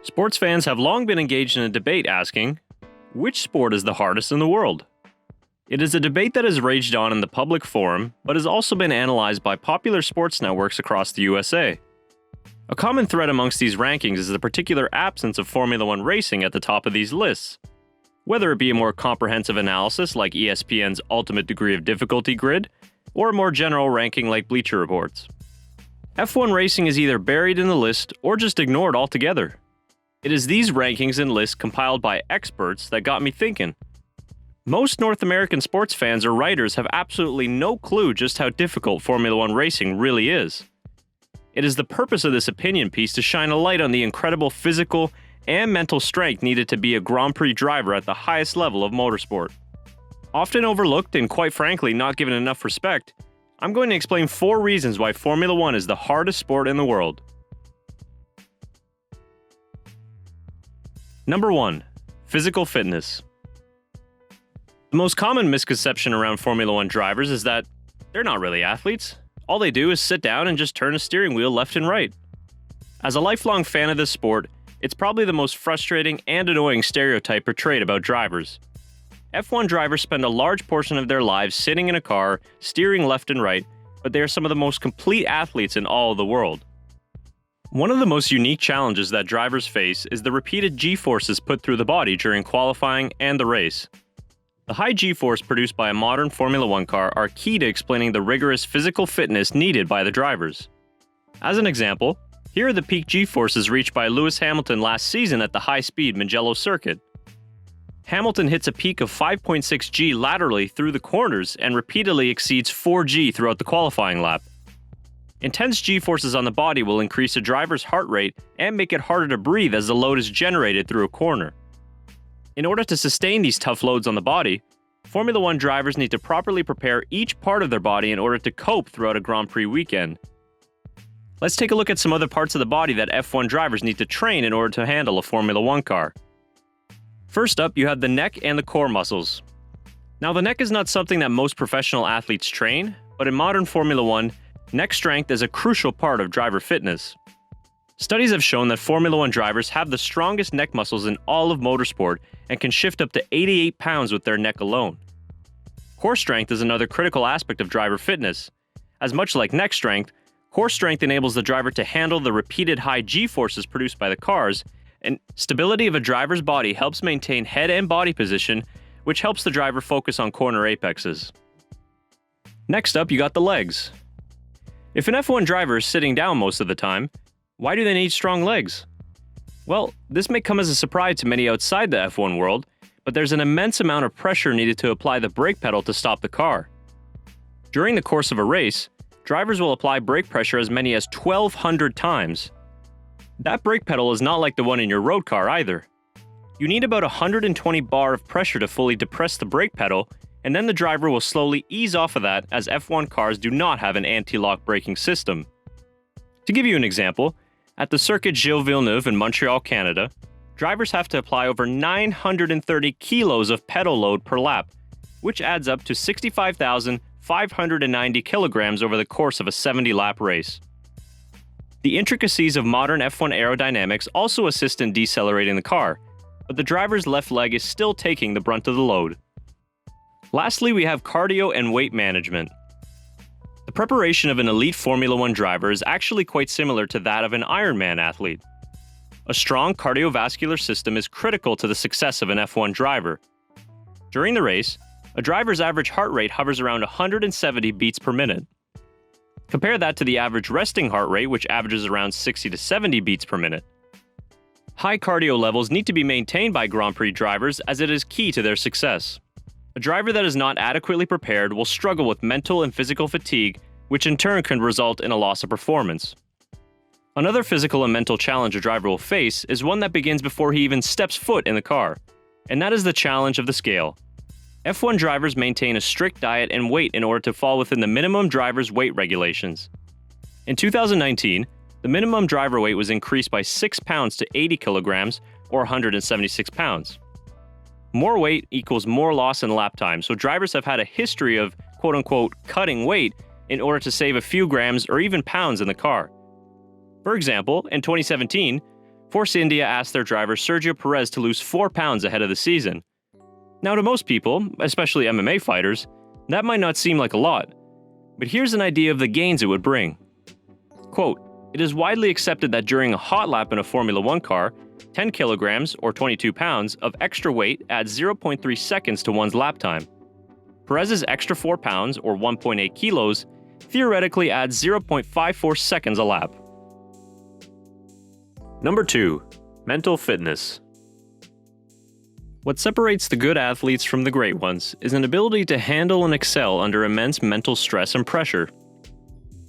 Sports fans have long been engaged in a debate asking, which sport is the hardest in the world? It is a debate that has raged on in the public forum, but has also been analyzed by popular sports networks across the USA. A common thread amongst these rankings is the particular absence of Formula One racing at the top of these lists. Whether it be a more comprehensive analysis like ESPN's Ultimate Degree of Difficulty grid, or a more general ranking like Bleacher Report's. F1 racing is either buried in the list or just ignored altogether. It is these rankings and lists compiled by experts that got me thinking. Most North American sports fans or writers have absolutely no clue just how difficult Formula One racing really is. It is the purpose of this opinion piece to shine a light on the incredible physical and mental strength needed to be a Grand Prix driver at the highest level of motorsport. Often overlooked and quite frankly not given enough respect, I'm going to explain 4 reasons why Formula One is the hardest sport in the world. Number 1. Physical fitness. The most common misconception around Formula One drivers is that they're not really athletes. All they do is sit down and just turn a steering wheel left and right. As a lifelong fan of this sport, it's probably the most frustrating and annoying stereotype portrayed about drivers. F1 drivers spend a large portion of their lives sitting in a car, steering left and right, but they are some of the most complete athletes in all of the world. One of the most unique challenges that drivers face is the repeated G-forces put through the body during qualifying and the race. The high G-force produced by a modern Formula One car are key to explaining the rigorous physical fitness needed by the drivers. As an example, here are the peak G-forces reached by Lewis Hamilton last season at the high-speed Mugello circuit. Hamilton hits a peak of 5.6 G laterally through the corners and repeatedly exceeds 4 G throughout the qualifying lap. Intense G-forces on the body will increase a driver's heart rate and make it harder to breathe as the load is generated through a corner. In order to sustain these tough loads on the body, Formula One drivers need to properly prepare each part of their body in order to cope throughout a Grand Prix weekend. Let's take a look at some other parts of the body that F1 drivers need to train in order to handle a Formula One car. First up, you have the neck and the core muscles. Now, the neck is not something that most professional athletes train, but in modern Formula One, neck strength is a crucial part of driver fitness. Studies have shown that Formula One drivers have the strongest neck muscles in all of motorsport and can shift up to 88 pounds with their neck alone. Core strength is another critical aspect of driver fitness. As much like neck strength, core strength enables the driver to handle the repeated high G-forces produced by the cars, and stability of a driver's body helps maintain head and body position, which helps the driver focus on corner apexes. Next up, you got the legs. If an F1 driver is sitting down most of the time, why do they need strong legs? Well, this may come as a surprise to many outside the F1 world, but there's an immense amount of pressure needed to apply the brake pedal to stop the car. During the course of a race, drivers will apply brake pressure as many as 1,200 times. That brake pedal is not like the one in your road car either. You need about 120 bar of pressure to fully depress the brake pedal, and then the driver will slowly ease off of that as F1 cars do not have an anti-lock braking system. To give you an example, at the circuit Gilles Villeneuve in Montreal, Canada, drivers have to apply over 930 kilos of pedal load per lap, which adds up to 65,590 kilograms over the course of a 70-lap race. The intricacies of modern F1 aerodynamics also assist in decelerating the car, but the driver's left leg is still taking the brunt of the load. Lastly, we have cardio and weight management. The preparation of an elite Formula One driver is actually quite similar to that of an Ironman athlete. A strong cardiovascular system is critical to the success of an F1 driver. During the race, a driver's average heart rate hovers around 170 beats per minute. Compare that to the average resting heart rate, which averages around 60 to 70 beats per minute. High cardio levels need to be maintained by Grand Prix drivers as it is key to their success. A driver that is not adequately prepared will struggle with mental and physical fatigue, which in turn can result in a loss of performance. Another physical and mental challenge a driver will face is one that begins before he even steps foot in the car, and that is the challenge of the scale. F1 drivers maintain a strict diet and weight in order to fall within the minimum driver's weight regulations. In 2019, the minimum driver weight was increased by 6 pounds to 80 kilograms, or 176 pounds. More weight equals more loss in lap time, so drivers have had a history of quote-unquote cutting weight in order to save a few grams or even pounds in the car. For example, in 2017, Force India asked their driver Sergio Perez to lose 4 pounds ahead of the season. Now, to most people, especially MMA fighters, that might not seem like a lot, but here's an idea of the gains it would bring. Quote, "It is widely accepted that during a hot lap in a Formula 1 car, 10 kilograms, or 22 pounds, of extra weight adds 0.3 seconds to one's lap time. Perez's extra 4 pounds, or 1.8 kilos, theoretically adds 0.54 seconds a lap." Number 2. Mental fitness. What separates the good athletes from the great ones is an ability to handle and excel under immense mental stress and pressure.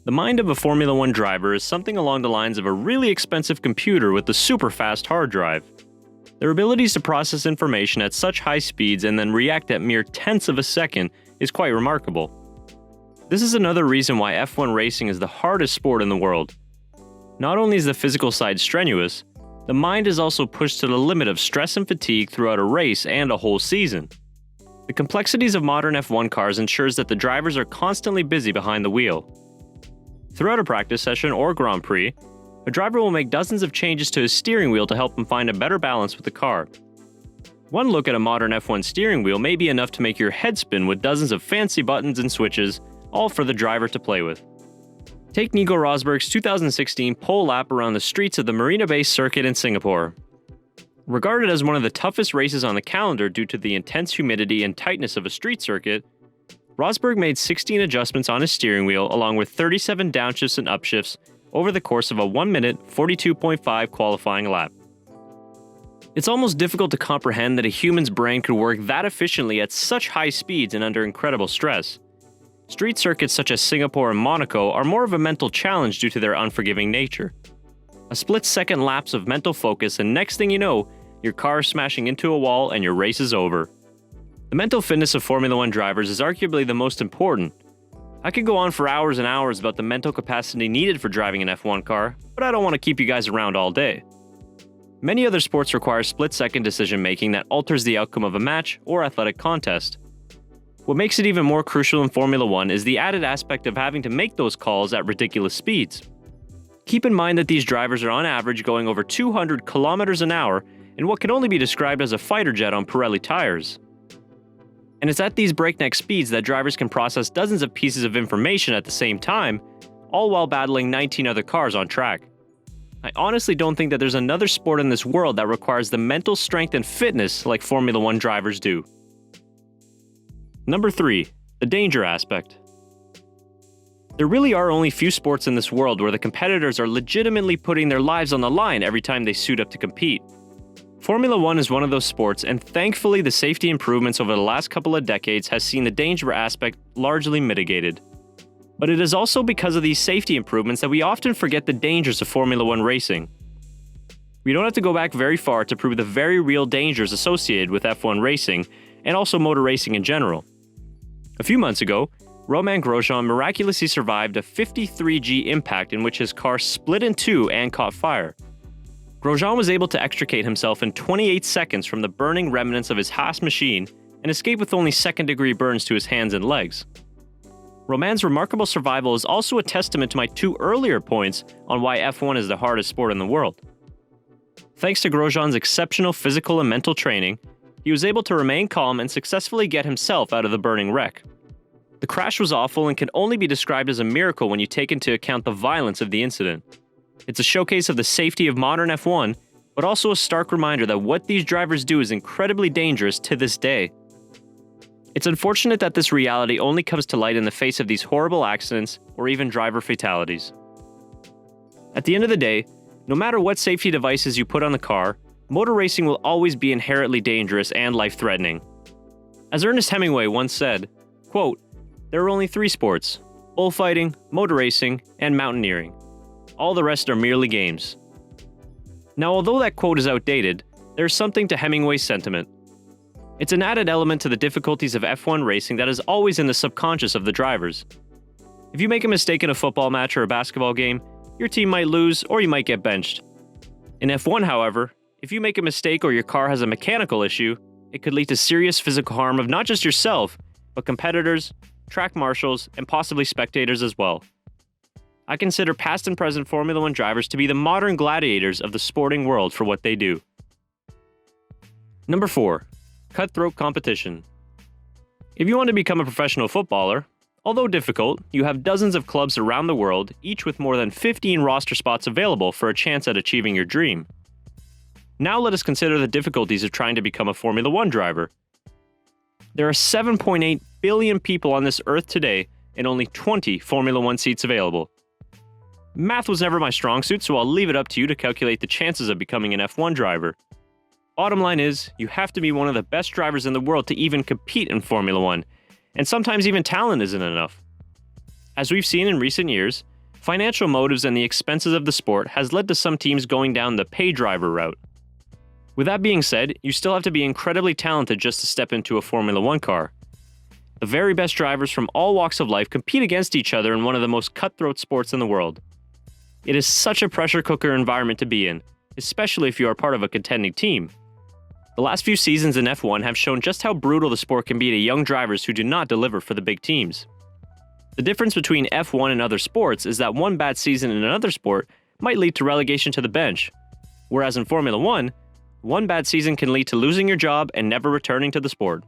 The mind of a Formula 1 driver is something along the lines of a really expensive computer with a super fast hard drive. Their abilities to process information at such high speeds and then react at mere tenths of a second is quite remarkable. This is another reason why F1 racing is the hardest sport in the world. Not only is the physical side strenuous, the mind is also pushed to the limit of stress and fatigue throughout a race and a whole season. The complexities of modern F1 cars ensures that the drivers are constantly busy behind the wheel. Throughout a practice session or Grand Prix, a driver will make dozens of changes to his steering wheel to help him find a better balance with the car. One look at a modern F1 steering wheel may be enough to make your head spin with dozens of fancy buttons and switches, all for the driver to play with. Take Nico Rosberg's 2016 pole lap around the streets of the Marina Bay Circuit in Singapore. Regarded as one of the toughest races on the calendar due to the intense humidity and tightness of a street circuit, Rosberg made 16 adjustments on his steering wheel along with 37 downshifts and upshifts over the course of a 1 minute 42.5 qualifying lap. It's almost difficult to comprehend that a human's brain could work that efficiently at such high speeds and under incredible stress. Street circuits such as Singapore and Monaco are more of a mental challenge due to their unforgiving nature. A split-second lapse of mental focus and next thing you know, your car is smashing into a wall and your race is over. The mental fitness of Formula 1 drivers is arguably the most important. I could go on for hours and hours about the mental capacity needed for driving an F1 car, but I don't want to keep you guys around all day. Many other sports require split-second decision-making that alters the outcome of a match or athletic contest. What makes it even more crucial in Formula 1 is the added aspect of having to make those calls at ridiculous speeds. Keep in mind that these drivers are on average going over 200 kilometers an hour in what can only be described as a fighter jet on Pirelli tires. And it's at these breakneck speeds that drivers can process dozens of pieces of information at the same time, all while battling 19 other cars on track. I honestly don't think that there's another sport in this world that requires the mental strength and fitness like Formula 1 drivers do. Number 3. The danger aspect. There really are only few sports in this world where the competitors are legitimately putting their lives on the line every time they suit up to compete. Formula 1 is one of those sports, and thankfully the safety improvements over the last couple of decades has seen the danger aspect largely mitigated. But it is also because of these safety improvements that we often forget the dangers of Formula 1 racing. We don't have to go back very far to prove the very real dangers associated with F1 racing, and also motor racing in general. A few months ago, Romain Grosjean miraculously survived a 53G impact in which his car split in two and caught fire. Grosjean was able to extricate himself in 28 seconds from the burning remnants of his Haas machine and escape with only second-degree burns to his hands and legs. Romain's remarkable survival is also a testament to my 2 earlier points on why F1 is the hardest sport in the world. Thanks to Grosjean's exceptional physical and mental training, he was able to remain calm and successfully get himself out of the burning wreck. The crash was awful and can only be described as a miracle when you take into account the violence of the incident. It's a showcase of the safety of modern F1, but also a stark reminder that what these drivers do is incredibly dangerous to this day. It's unfortunate that this reality only comes to light in the face of these horrible accidents or even driver fatalities. At the end of the day, no matter what safety devices you put on the car, motor racing will always be inherently dangerous and life-threatening. As Ernest Hemingway once said, quote, "There are only 3 sports: bullfighting, motor racing, and mountaineering. All the rest are merely games." Now, although that quote is outdated, there's something to Hemingway's sentiment. It's an added element to the difficulties of F1 racing that is always in the subconscious of the drivers. If you make a mistake in a football match or a basketball game, your team might lose or you might get benched. In F1, however, if you make a mistake or your car has a mechanical issue, it could lead to serious physical harm of not just yourself, but competitors, track marshals, and possibly spectators as well. I consider past and present Formula One drivers to be the modern gladiators of the sporting world for what they do. Number 4. Cutthroat competition. If you want to become a professional footballer, although difficult, you have dozens of clubs around the world, each with more than 15 roster spots available for a chance at achieving your dream. Now let us consider the difficulties of trying to become a Formula One driver. There are 7.8 billion people on this earth today and only 20 Formula One seats available. Math was never my strong suit, so I'll leave it up to you to calculate the chances of becoming an F1 driver. Bottom line is, you have to be one of the best drivers in the world to even compete in Formula One, and sometimes even talent isn't enough. As we've seen in recent years, financial motives and the expenses of the sport has led to some teams going down the pay driver route. With that being said, you still have to be incredibly talented just to step into a Formula One car. The very best drivers from all walks of life compete against each other in one of the most cutthroat sports in the world. It is such a pressure cooker environment to be in, especially if you are part of a contending team. The last few seasons in F1 have shown just how brutal the sport can be to young drivers who do not deliver for the big teams. The difference between F1 and other sports is that one bad season in another sport might lead to relegation to the bench, whereas in Formula One, one bad season can lead to losing your job and never returning to the sport.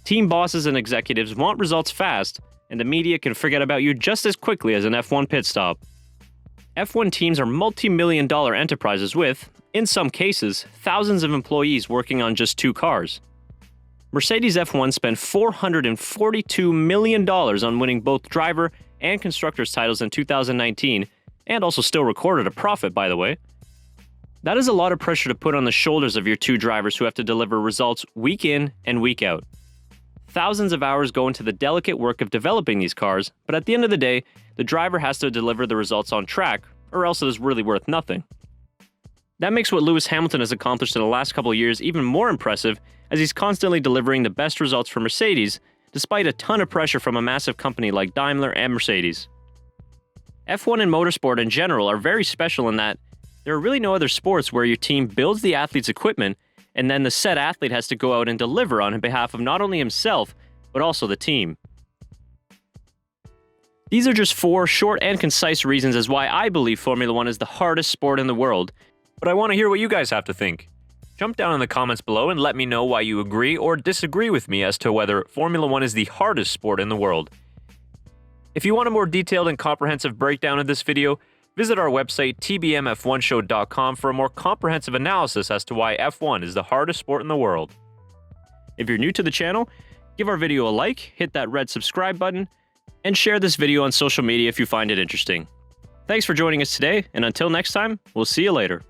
Team bosses and executives want results fast, and the media can forget about you just as quickly as an F1 pit stop. F1 teams are multi-million-dollar enterprises with, in some cases, thousands of employees working on just 2 cars. Mercedes F1 spent $442 million on winning both driver and constructors titles in 2019, and also still recorded a profit, by the way. That is a lot of pressure to put on the shoulders of your 2 drivers who have to deliver results week in and week out. Thousands of hours go into the delicate work of developing these cars, but at the end of the day, the driver has to deliver the results on track, or else it is really worth nothing. That makes what Lewis Hamilton has accomplished in the last couple of years even more impressive, as he's constantly delivering the best results for Mercedes, despite a ton of pressure from a massive company like Daimler and Mercedes. F1 and motorsport in general are very special in that there are really no other sports where your team builds the athlete's equipment and then the said athlete has to go out and deliver on behalf of not only himself, but also the team. These are just 4 short and concise reasons as why I believe Formula One is the hardest sport in the world, but I want to hear what you guys have to think. Jump down in the comments below and let me know why you agree or disagree with me as to whether Formula One is the hardest sport in the world. If you want a more detailed and comprehensive breakdown of this video, visit our website tbmf1show.com for a more comprehensive analysis as to why F1 is the hardest sport in the world. If you're new to the channel, give our video a like, hit that red subscribe button, and share this video on social media if you find it interesting. Thanks for joining us today, and until next time, we'll see you later.